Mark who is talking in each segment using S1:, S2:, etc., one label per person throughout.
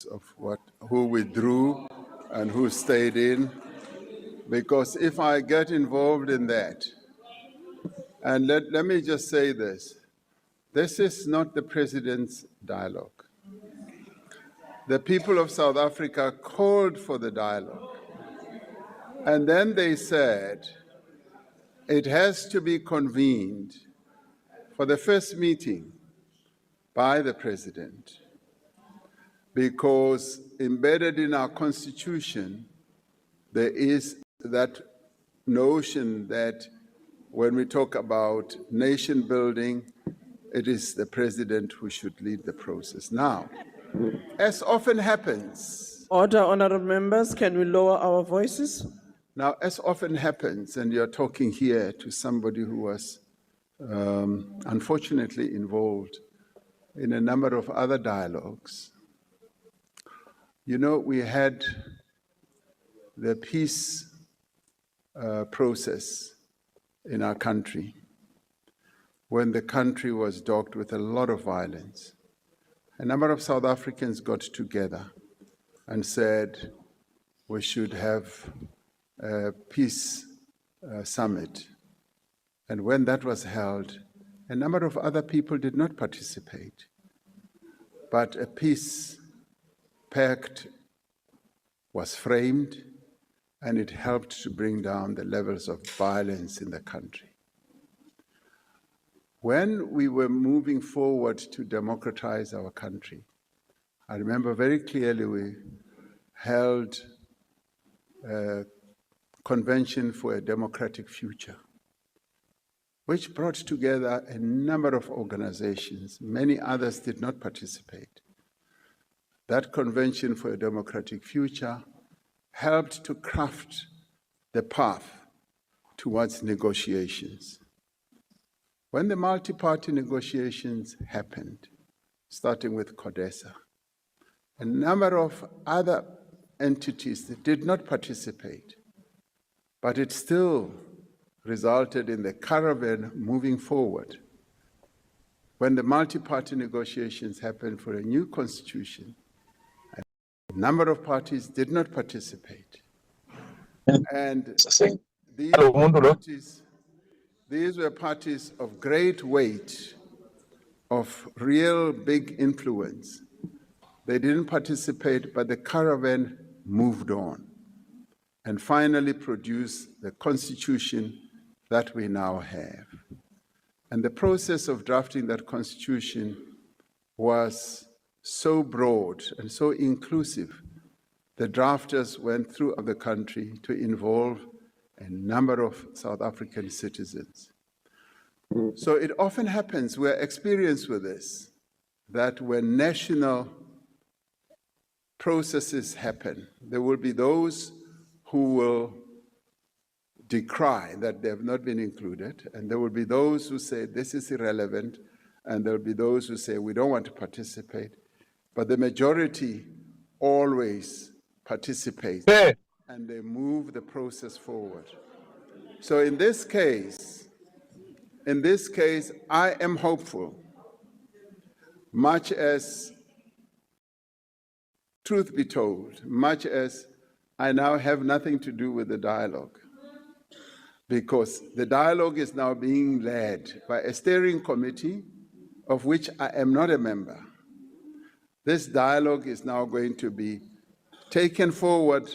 S1: of who withdrew and who stayed in, because if I get involved in that, and let me just say this is not the president's dialogue. The people of South Africa called for the dialogue, and then they said it has to be convened for the first meeting by the president, because embedded in our constitution, there is that notion that when we talk about nation building, it is the president who should lead the process. Now, as often happens.
S2: Order, honorable members, can we lower our voices?
S1: Now, as often happens, and you're talking here to somebody who was unfortunately involved in a number of other dialogues. You know, we had the peace process in our country when the country was dogged with a lot of violence. A number of South Africans got together and said we should have a peace summit. And when that was held, a number of other people did not participate. But a peace pact was framed, and it helped to bring down the levels of violence in the country. When we were moving forward to democratize our country, I remember very clearly we held a convention for a democratic future, which brought together a number of organizations. Many others did not participate. That convention for a democratic future helped to craft the path towards negotiations. When the multi-party negotiations happened, starting with CODESA, a number of other entities that did not participate, but it still resulted in the caravan moving forward. When the multi-party negotiations happened for a new constitution, a number of parties did not participate. And these were parties of great weight, of real big influence. They didn't participate, but the caravan moved on and finally produced the constitution that we now have. And the process of drafting that constitution was so broad and so inclusive. The drafters went throughout the country to involve a number of South African citizens. So it often happens, we're experienced with this, that when national processes happen, there will be those who will decry that they have not been included, and there will be those who say this is irrelevant, and there will be those who say we don't want to participate, but the majority always participates, and they move the process forward. So in this case, I am hopeful, much as, truth be told, much as I now have nothing to do with the dialogue, because the dialogue is now being led by a steering committee of which I am not a member. This dialogue is now going to be taken forward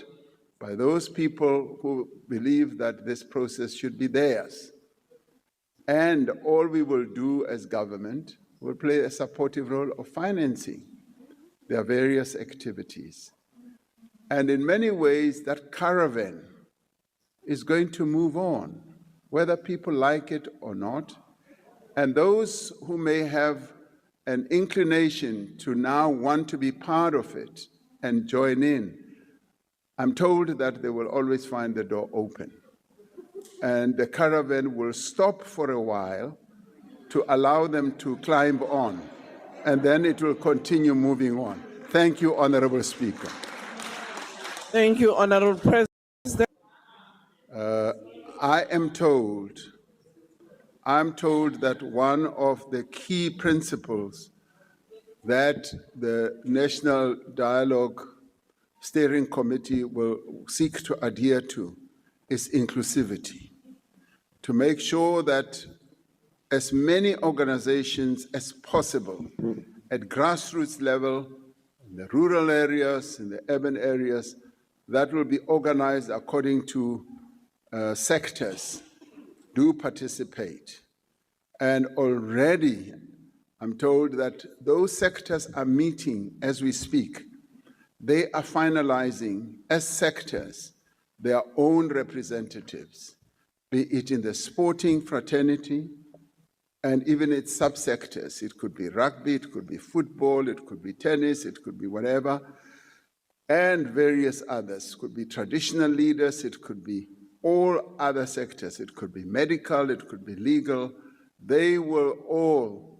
S1: by those people who believe that this process should be theirs. And all we will do as government will play a supportive role of financing their various activities. And in many ways, that caravan is going to move on, whether people like it or not. And those who may have an inclination to now want to be part of it and join in, I'm told that they will always find the door open. And the caravan will stop for a while to allow them to climb on, and then it will continue moving on. Thank you, Honorable Speaker.
S2: Thank you, Honorable President.
S1: I'm told that one of the key principles that the National Dialogue Steering Committee will seek to adhere to is inclusivity, to make sure that as many organizations as possible at grassroots level, in the rural areas, in the urban areas, that will be organized according to sectors, do participate. And already, I'm told that those sectors are meeting as we speak. They are finalizing, as sectors, their own representatives, be it in the sporting fraternity, and even its subsectors. It could be rugby, it could be football, it could be tennis, it could be whatever, and various others. It could be traditional leaders, it could be all other sectors. It could be medical, it could be legal. They will all